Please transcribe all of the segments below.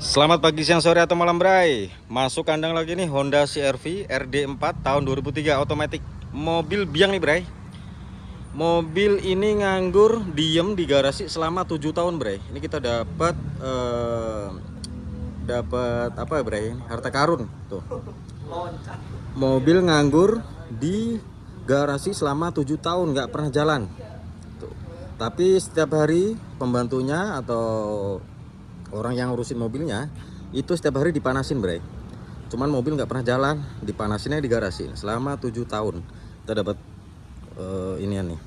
Selamat pagi, siang, sore, atau malam, Bray. Masuk kandang lagi nih, Honda CR-V RD4 tahun 2003 otomatis. Mobil biang nih, Bray. Mobil ini nganggur diem di garasi selama 7 tahun, Bray. Ini kita dapat apa ya, Bray? Harta karun tuh. Mobil nganggur di garasi selama 7 tahun, nggak pernah jalan tuh. Tapi setiap hari pembantunya atau orang yang ngurusin mobilnya itu setiap hari dipanasin, Bray. Cuman mobil nggak pernah jalan, dipanasinnya di garasi selama 7 tahun. Kita dapat ini nih,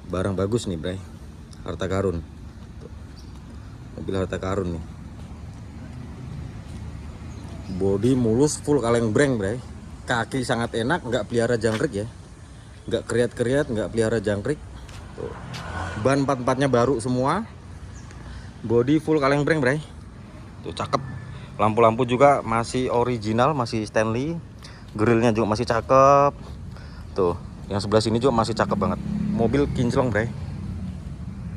barang bagus nih, Bray. Harta karun tuh. Mobil harta karun nih. Bodi mulus, full kaleng breng, Bray. Kaki sangat enak, nggak pelihara jangkrik ya, nggak kriat-kriat, nggak pelihara jangkrik tuh. Ban 44-nya baru semua. Body full kaleng breng, Bray. Tuh cakep. Lampu-lampu juga masih original, masih Stanley. Grillnya juga masih cakep. Tuh, yang sebelah sini juga masih cakep banget. Mobil kinclong, Bray.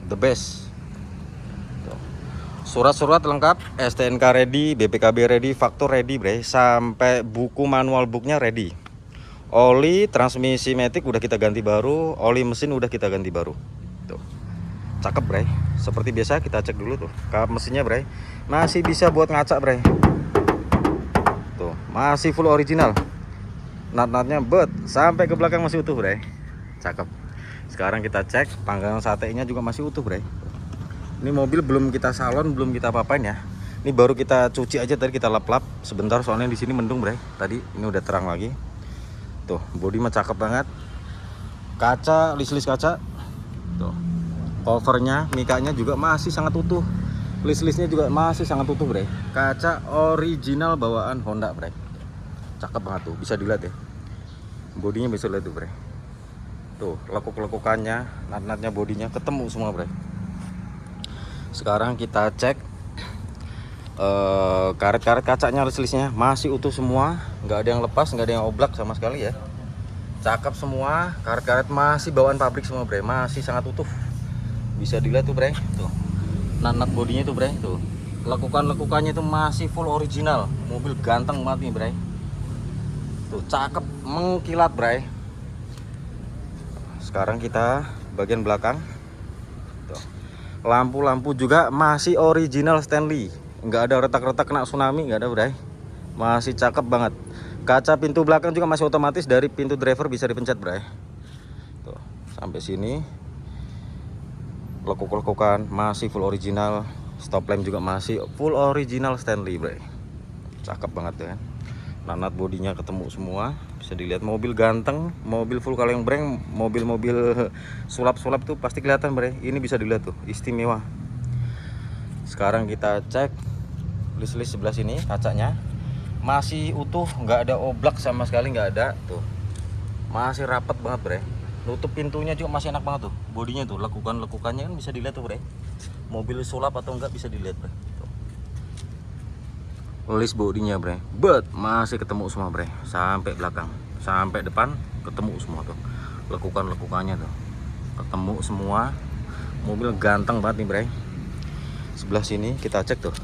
The best. Surat-surat lengkap, STNK ready, BPKB ready, faktur ready, Bray. Sampai buku manual booknya ready. Oli transmisi matic udah kita ganti baru, oli mesin udah kita ganti baru. Tuh. Cakep, Bray. Seperti biasa kita cek dulu tuh kap mesinnya, Bray. Masih bisa buat ngacak, Bray. Tuh, masih full original. Nat-natnya sampai ke belakang masih utuh, Bray. Cakep. Sekarang kita cek panggangan satenya juga masih utuh, Bray. Ini mobil belum kita salon, belum kita apa-apain ya. Ini baru kita cuci aja tadi, kita lap-lap sebentar soalnya di sini mendung, Bray. Tadi ini udah terang lagi. Tuh, bodi mah cakep banget. Kaca, list-list kaca. Tuh. Covernya, mikanya juga masih sangat utuh. List-listnya juga masih sangat utuh, Bray. Kaca original bawaan Honda, Bray. Cakep banget tuh, bisa dilihat ya. Bodinya bisa lihat tuh, Bray. Tuh, lekuk-lekukannya, nat-natnya, bodinya ketemu semua, Bray. Sekarang kita cek karet-karet kacanya, list-listnya masih utuh semua, nggak ada yang lepas, nggak ada yang oblak sama sekali ya. Cakep semua, karet-karet masih bawaan pabrik semua, Bray. Masih sangat utuh. Bisa dilihat tuh, Bray. Tuh. Nat bodinya tuh, Bray. Tuh. Lekukan-lekukannya itu masih full original. Mobil ganteng banget nih, Bray. Tuh, cakep, mengkilat, Bray. Sekarang kita bagian belakang. Tuh. Lampu-lampu juga masih original Stanley. Nggak ada retak-retak kena tsunami, nggak ada, Bray. Masih cakep banget. Kaca pintu belakang juga masih otomatis, dari pintu driver bisa dipencet, Bray. Tuh, sampai sini. Lekuk-lekukan masih full original. Stop lamp juga masih full original Stanley, Bray. Cakep banget ya. Nanat bodinya ketemu semua. Bisa dilihat, mobil ganteng, mobil full kaleng breng, mobil-mobil sulap-sulap tuh pasti kelihatan, Bray. Ini bisa dilihat tuh, istimewa. Sekarang kita cek list-list sebelah sini, kacanya masih utuh, nggak ada oblak sama sekali, nggak ada tuh. Masih rapet banget, Bray. Nutup pintunya juga masih enak banget tuh. Bodinya tuh, lekukan-lekukannya kan bisa dilihat tuh, Bray. Mobil sulap atau enggak bisa dilihat, Bray. Tuh. List bodinya, Bray. Masih ketemu semua, Bray. Sampai belakang, sampai depan ketemu semua tuh. Lekukan-lekukannya tuh ketemu semua. Mobil ganteng banget nih, Bray. Sebelah sini kita cek tuh.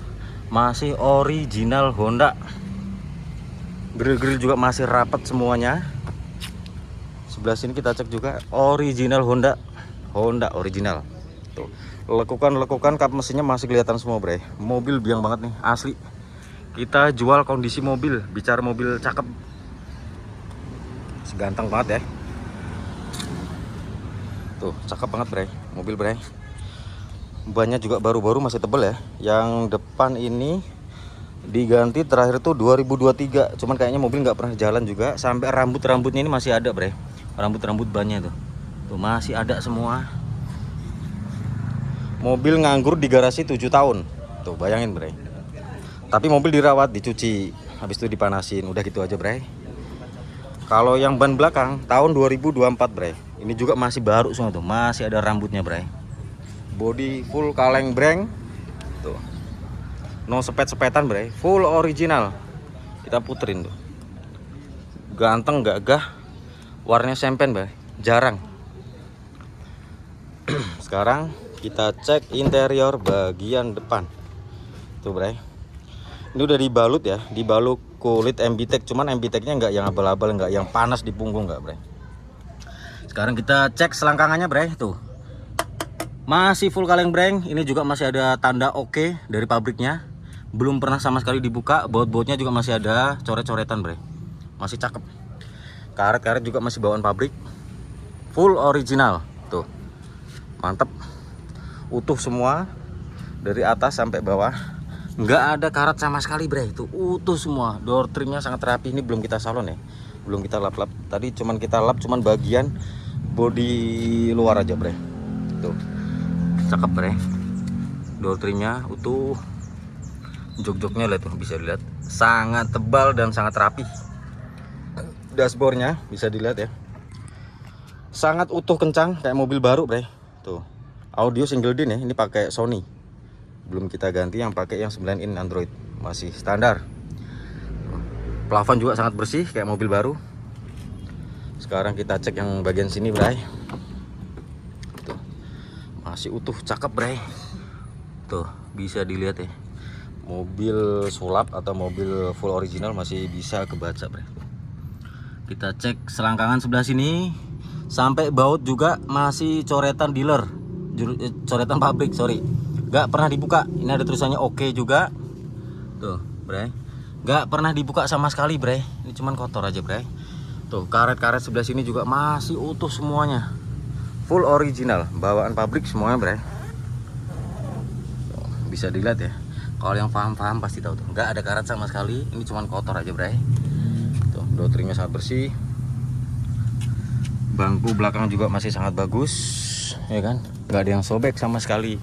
Masih original Honda. Grill-grill juga masih rapat semuanya. Sebelah sini kita cek juga original Honda. Honda original. Tuh. Lekukan-lekukan kap mesinnya masih kelihatan semua, Bray. Mobil biang banget nih, asli. Kita jual kondisi mobil, bicara mobil cakep. Seganteng banget ya. Tuh, cakep banget, Bray. Mobil, Bray. Bannya juga baru-baru, masih tebel ya. Yang depan ini diganti terakhir tuh 2023. Cuman kayaknya mobil nggak pernah jalan juga. Sampai rambut-rambutnya ini masih ada, Bray. Rambut-rambut bannya tuh. Tuh masih ada semua. Mobil nganggur di garasi 7 tahun. Tuh, bayangin, Bray. Tapi mobil dirawat, dicuci, habis itu dipanasin, udah gitu aja, Bray. Kalau yang ban belakang tahun 2024, Bray. Ini juga masih baru semua tuh, masih ada rambutnya, Bray. Body full kaleng breng. Tuh. No sepet-sepetan, Bray. Full original. Kita puterin tuh. Ganteng, gagah. Warnanya sempen, Bray. Jarang. Sekarang kita cek interior bagian depan. Tuh, Bray. Ini udah dibalut ya, dibalut kulit MBTEK, cuman MBTEK-nya nggak yang abal-abal, nggak yang panas di punggung, nggak bre. Sekarang kita cek selangkangannya bre, tuh masih full kaleng breng. Ini juga masih ada tanda oke dari pabriknya, belum pernah sama sekali dibuka. Baut-bautnya juga masih ada coret-coretan bre, masih cakep. Karet-karet juga masih bawaan pabrik, full original tuh, mantep, utuh semua dari atas sampai bawah. Nggak ada karat sama sekali bre, itu utuh semua. Door trimnya sangat rapi. Ini belum kita salon ya, belum kita lap-lap. Tadi cuman kita lap cuman bagian bodi luar aja bre. Tuh cakep bre, door trimnya utuh. Jok-joknya lihat tuh, bisa dilihat sangat tebal dan sangat rapi. Dashboardnya bisa dilihat ya, sangat utuh, kencang kayak mobil baru bre. Tuh audio single din ya, ini pakai Sony, belum kita ganti yang pakai yang 9 in Android, masih standar. Plafon juga sangat bersih kayak mobil baru. Sekarang kita cek yang bagian sini bray. Tuh masih utuh, cakep bray. Tuh bisa dilihat ya, mobil sulap atau mobil full original masih bisa kebaca bray. Kita cek selangkangan sebelah sini sampai baut juga masih coretan dealer, coretan pabrik, sorry, nggak pernah dibuka. Ini ada tulisannya oke juga tuh bre, nggak pernah dibuka sama sekali bre. Ini cuman kotor aja bre. Tuh karet-karet sebelah sini juga masih utuh semuanya, full original bawaan pabrik semuanya bre. Tuh, bisa dilihat ya, kalau yang paham-paham pasti tahu tuh, nggak ada karet sama sekali. Ini cuman kotor aja bre. Tuh door trimnya sangat bersih, bangku belakang juga masih sangat bagus ya kan, nggak ada yang sobek sama sekali.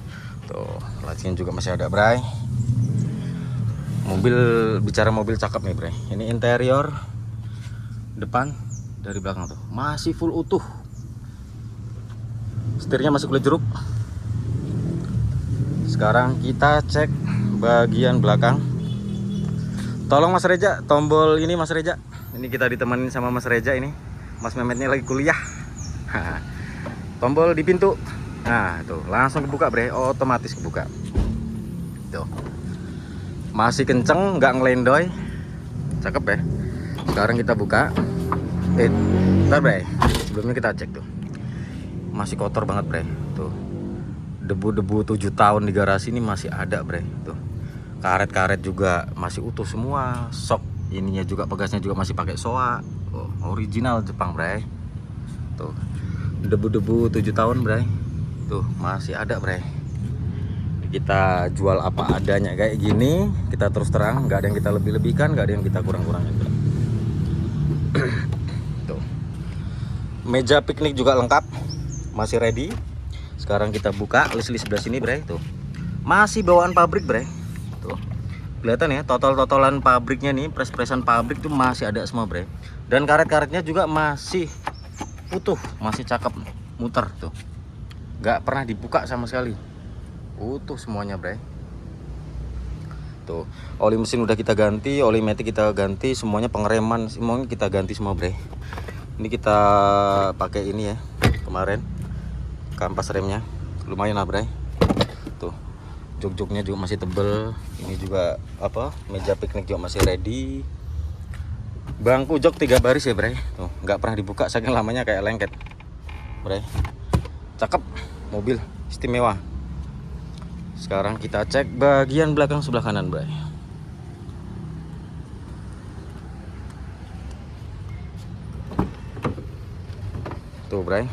Tuh lacinya juga masih ada bray. Mobil, bicara mobil cakep nih bre. Ini interior depan dari belakang tuh masih full utuh. Setirnya masih kulit jeruk. Sekarang kita cek bagian belakang. Tolong Mas Reja, tombol ini Mas Reja. Ini kita ditemenin sama Mas Reja ini. Mas Mehmetnya lagi kuliah. Tombol di pintu. Nah tuh langsung kebuka bre, otomatis kebuka. Tuh masih kenceng, nggak ngelendoy, cakep ya. Sekarang kita buka. Bentar bre, sebelumnya kita cek tuh, masih kotor banget bre. Tuh debu-debu 7 tahun di garasi ini masih ada bre. Tuh karet-karet juga masih utuh semua. Sok ininya juga, pegasnya juga masih pakai soa. Oh, original Jepang bre. Tuh debu-debu 7 tahun bre. Tuh masih ada bre. Kita jual apa adanya kayak gini, kita terus terang, nggak ada yang kita lebih-lebihkan, nggak ada yang kita kurang-kurangin. Tuh meja piknik juga lengkap, masih ready. Sekarang kita buka list-list sebelah sini bre. Tuh masih bawaan pabrik bre. Tuh kelihatan ya, total-totalan pabriknya nih, pres-presan pabrik tuh masih ada semua bre. Dan karet-karetnya juga masih utuh, masih cakep, muter tuh, nggak pernah dibuka sama sekali, utuh semuanya bre. Tuh oli mesin udah kita ganti, oli matic kita ganti, semuanya pengereman semuanya kita ganti semua bre. Ini kita pakai ini ya, kemarin kampas remnya lumayan lah bre. Tuh jok-joknya juga masih tebel. Ini juga apa, meja piknik juga masih ready. Bangku jok 3 baris ya bre. Tuh nggak pernah dibuka saking lamanya, kayak lengket bre. Cakep, mobil istimewa. Sekarang kita cek bagian belakang sebelah kanan bre. Tuh bre,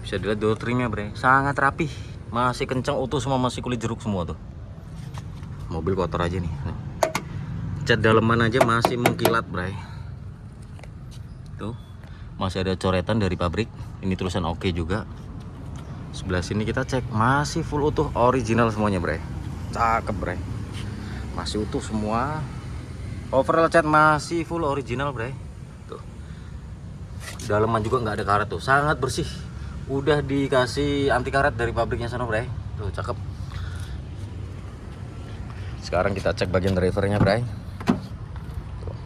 bisa dilihat door trimnya bre, sangat rapi, masih kencang, utuh semua, masih kulit jeruk semua tuh. Mobil kotor aja nih. Cat daleman aja masih mengkilat bre. Tuh masih ada coretan dari pabrik. Ini tulisan oke juga. Sebelah sini kita cek masih full utuh, original semuanya bre. Cakep bre, masih utuh semua. Overall cat masih full original bre. Tuh daleman juga nggak ada karet tuh, sangat bersih. Udah dikasih anti karet dari pabriknya sana bre. Tuh cakep. Sekarang kita cek bagian drivernya bre. Tuh,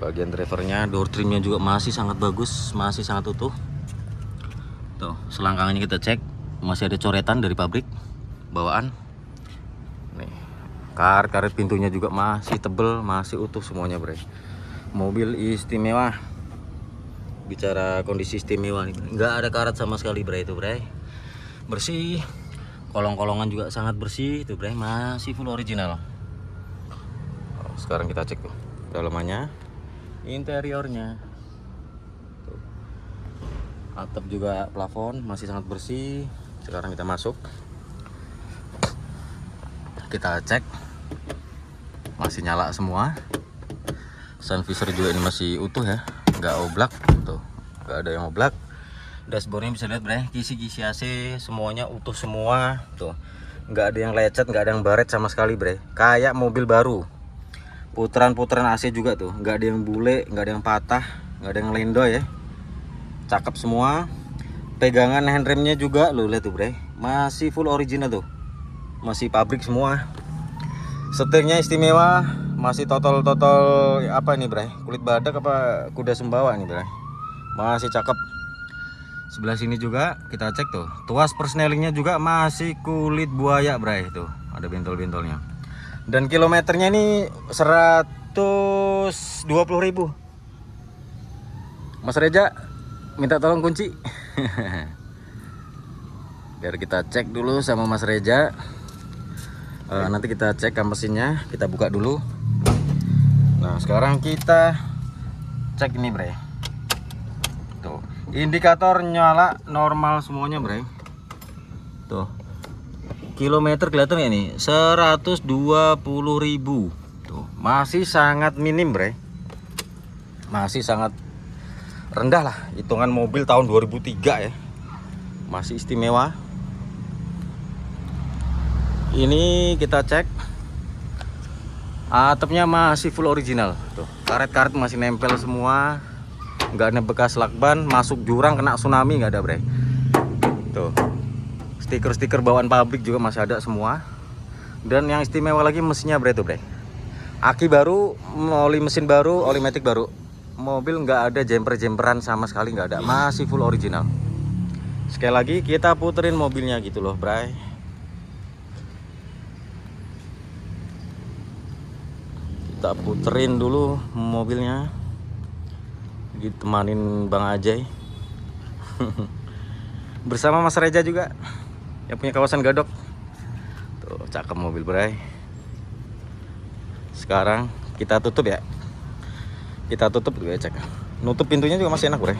bagian drivernya, door trimnya juga masih sangat bagus, masih sangat utuh. Tuh selangkangannya kita cek masih ada coretan dari pabrik bawaan. Nih Karet pintunya juga masih tebel, masih utuh semuanya bre. Mobil istimewa. Bicara kondisi istimewa nih, nggak ada karat sama sekali bre itu bre. Bersih. Kolong-kolongan juga sangat bersih itu bre, masih full original. Sekarang kita cek tuh dalamannya, interiornya. Tuh. Atap juga, plafon masih sangat bersih. Sekarang kita masuk. Kita cek. Masih nyala semua. Sun visor juga ini masih utuh ya, nggak oblak tuh, nggak ada yang oblak. Dashboardnya bisa lihat bre, kisi-kisi AC semuanya utuh semua tuh, nggak ada yang lecet, nggak ada yang baret sama sekali bre, kayak mobil baru. Putaran-putaran AC juga tuh, nggak ada yang bule, nggak ada yang patah, nggak ada yang lendoy ya, cakep semua. Pegangan handremnya juga lo lihat tuh bre, masih full original tuh, masih pabrik semua. Setirnya istimewa, masih total apa ini bre, kulit badak apa kuda Sumbawa nih bre, masih cakep. Sebelah sini juga kita cek tuh, tuas persnelingnya juga masih kulit buaya bre, itu ada bentol-bentolnya. Dan kilometernya ini 120.000. Mas Reja minta tolong kunci. Biar kita cek dulu sama Mas Reja. Nanti kita cek mesinnya, kita buka dulu. Nah sekarang kita cek ini bre, tuh indikator nyala normal semuanya bre, tuh kilometer kelihatan ya nih 120.000, tuh masih sangat minim bre, masih sangat rendah lah, hitungan mobil tahun 2003 ya, masih istimewa. Ini kita cek atapnya masih full original tuh, karet-karet masih nempel semua, nggak ada bekas lakban, masuk jurang kena tsunami nggak ada bre. Tuh stiker-stiker bawaan pabrik juga masih ada semua. Dan yang istimewa lagi mesinnya bre tuh bre, aki baru, oli mesin baru, oli matic baru, mobil nggak ada jemper-jemperan sama sekali, nggak ada, masih full original. Sekali lagi kita puterin mobilnya gitu loh bre. Kita puterin dulu mobilnya, ditemanin Bang Ajay bersama Mas Reja juga yang punya kawasan Gadok. Tuh cakep mobil bray. Sekarang kita tutup ya, kita tutup ya, cek nutup pintunya juga masih enak bray.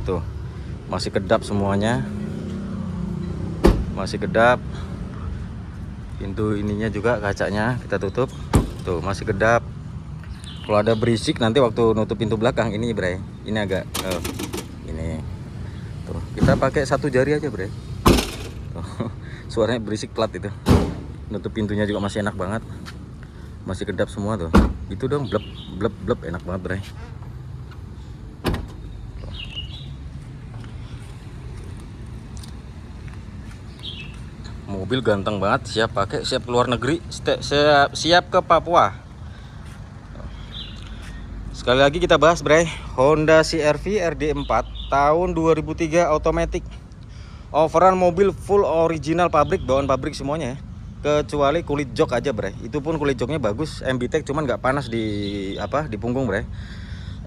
Tuh masih kedap semuanya, masih kedap. Pintu ininya juga kacanya kita tutup. Tuh masih kedap. Kalau ada berisik nanti waktu nutup pintu belakang ini bre, ini agak ini. Tuh kita pakai satu jari aja bre. Tuh, suaranya berisik plat itu. Nutup pintunya juga masih enak banget, masih kedap semua tuh. Itu dong blep blep blep, enak banget bre. Mobil ganteng banget, siap pakai, siap keluar negeri, siap ke Papua. Sekali lagi kita bahas bre, Honda CR-V RD4 tahun 2003 automatic. Overall mobil full original pabrik, bawaan pabrik semuanya ya. Kecuali kulit jok aja bre, itu pun kulit joknya bagus, MBTEC cuman nggak panas di apa di punggung bre.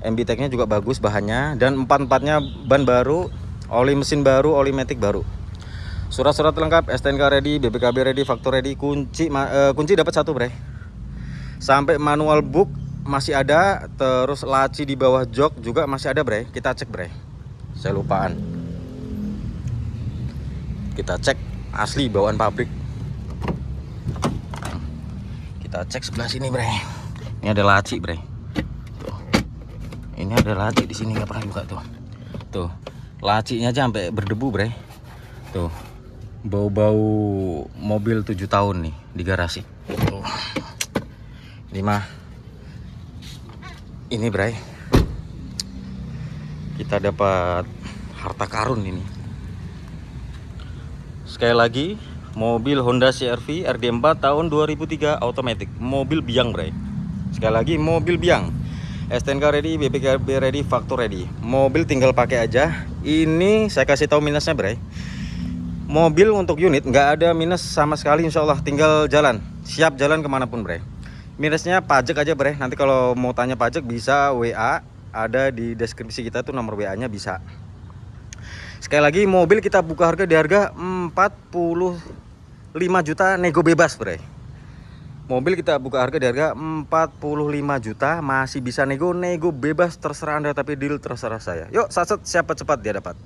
MBTEC-nya juga bagus bahannya, dan empat-empatnya ban baru, oli mesin baru, oli matic baru. Surat-surat lengkap, STNK ready, BPKB ready, faktur ready, kunci dapat satu bre. Sampai manual book masih ada, terus laci di bawah jok juga masih ada bre. Kita cek bre, saya lupaan. Kita cek asli bawaan pabrik. Kita cek sebelah sini bre. Ini ada laci bre. Tuh. Ini ada laci di sini, nggak pernah buka tuh. Tuh lacinya aja sampai berdebu bre. Tuh bau-bau mobil 7 tahun nih di garasi. Tuh. Ini mah ini bray, kita dapat harta karun ini. Sekali lagi, mobil Honda CR-V RD4 tahun 2003 automatic, mobil biang bray. Sekali lagi mobil biang, STNK ready, BPKB ready, faktur ready. Mobil tinggal pakai aja. Ini saya kasih tahu minusnya bray, Mobil untuk unit nggak ada minus sama sekali, insya Allah. Tinggal jalan, siap jalan kemanapun bre. Minusnya pajak aja bre. Nanti kalau mau tanya pajak bisa WA, ada di deskripsi kita tuh nomor WA nya bisa. Sekali lagi mobil kita buka harga di harga 45 juta nego bebas bre. Mobil kita buka harga di harga 45 juta, masih bisa nego bebas, terserah Anda, tapi deal terserah saya. Yuk saset, siapa cepat dia dapat.